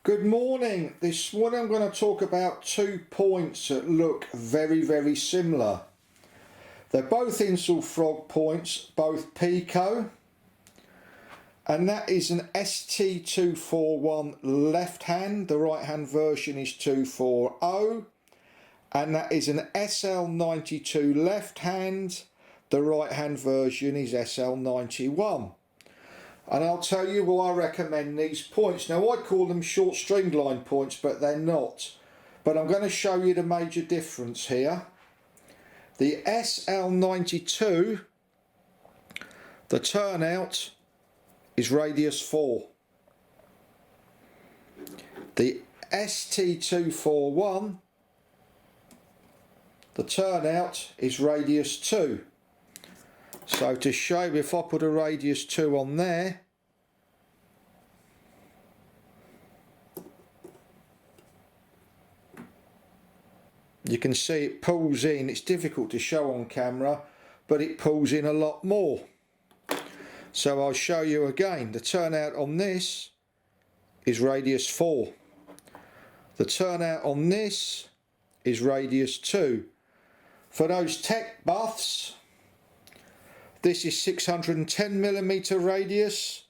Good morning. This morning I'm going to talk about 2 points that look very similar. They're both Insel Frog points, both Peco, and that is an ST-241 left hand. The right hand version is 240, and that is an SL-92 left hand. The right hand version is SL-91. And I'll tell you why I recommend these points. Now I call them short string line points, but they're not. But I'm going to show you the major difference here. The SL-92, the turnout is radius 4. The ST-241, the turnout is radius 2. So to show you, if I put a radius 2 on there, you can see it pulls in. It's difficult to show on camera, but it pulls in a lot more. So I'll show you again. The turnout on this is radius 4. The turnout on this is radius 2. For those tech buffs, this is 610mm radius,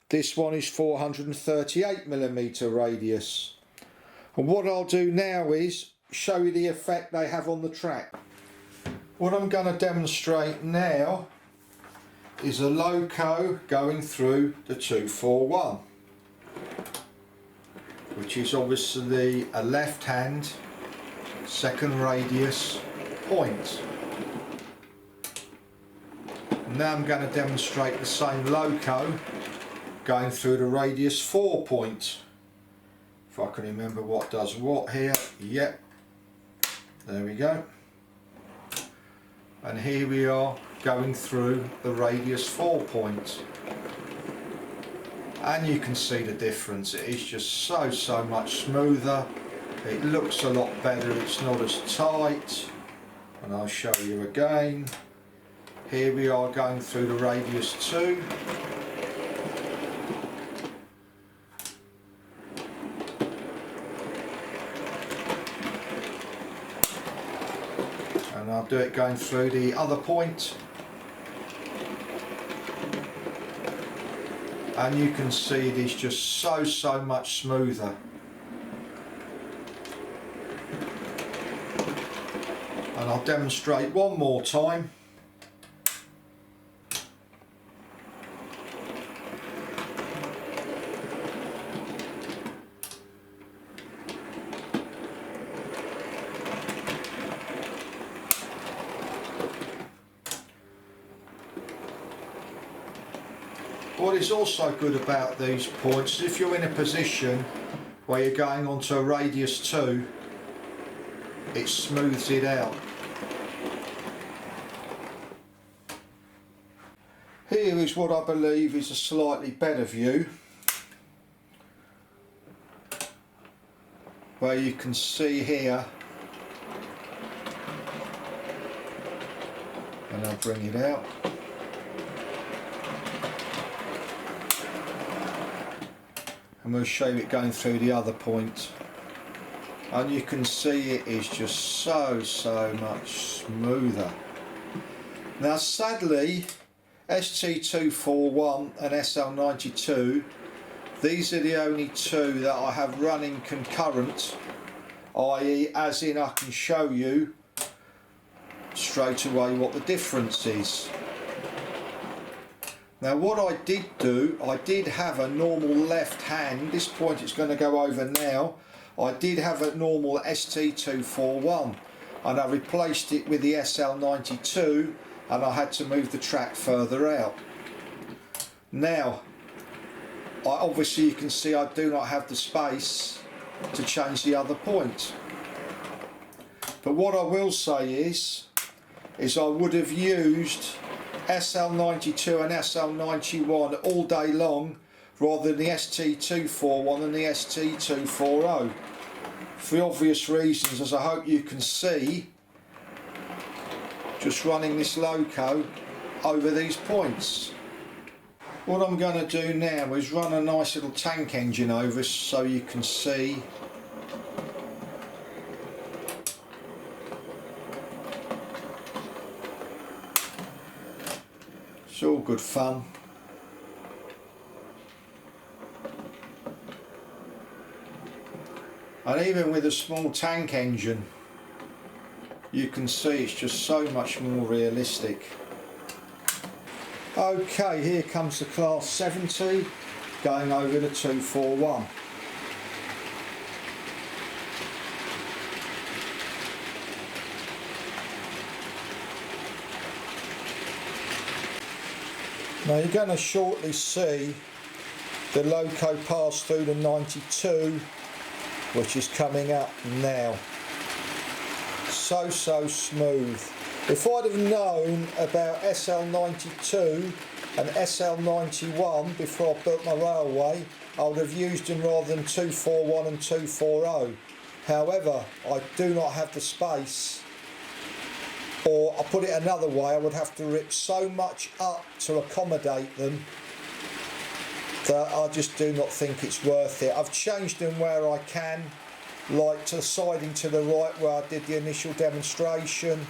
this one is 438mm radius. And what I'll do now is show you the effect they have on the track. What I'm going to demonstrate now is a loco going through the 241, which is obviously a left hand second radius point. Now I'm going to demonstrate the same loco going through the radius 4 point. If I can remember what does what here. Yep, there we go. And here we are going through the radius 4 point. And you can see the difference. It is just so much smoother. It looks a lot better. It's not as tight. And I'll show you again. Here we are going through the radius 2. And I'll do it going through the other point. And you can see it is just so much smoother. And I'll demonstrate one more time. What is also good about these points is if you're in a position where you're going onto a radius 2, it smooths it out. Here is what I believe is a slightly better view, where you can see here, and I'll bring it out. And we'll show you it going through the other point, and you can see it is just so much smoother. Now sadly, ST-241 and SL-92, these are the only two that I have running concurrent, i.e. as in I can show you straight away what the difference is. Now what I did do, I did have a normal left hand, this point it's going to go over now, I did have a normal ST-241 and I replaced it with the SL-92 and I had to move the track further out. Now, obviously you can see I do not have the space to change the other point. But what I will say is I would have used SL-92 and SL-91 all day long rather than the ST-241 and the ST-240, for obvious reasons, as I hope you can see, just running this loco over these points. What I'm going to do now is run a nice little tank engine over so you can see. It's all good fun. And even with a small tank engine, you can see it's just so much more realistic. Okay, here comes the Class 70 going over the 241. Now you're going to shortly see the loco pass through the 92, which is coming up now. So smooth. If I'd have known about SL-92 and SL-91 before I built my railway, I would have used them rather than 241 and 240. However, I do not have the space, or I'll put it another way, I would have to rip so much up to accommodate them that I just do not think it's worth it. I've changed them where I can, like to the siding to the right where I did the initial demonstration,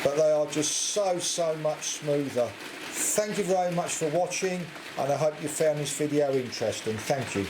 but they are just so much smoother. Thank you very much for watching, and I hope you found this video interesting. Thank you.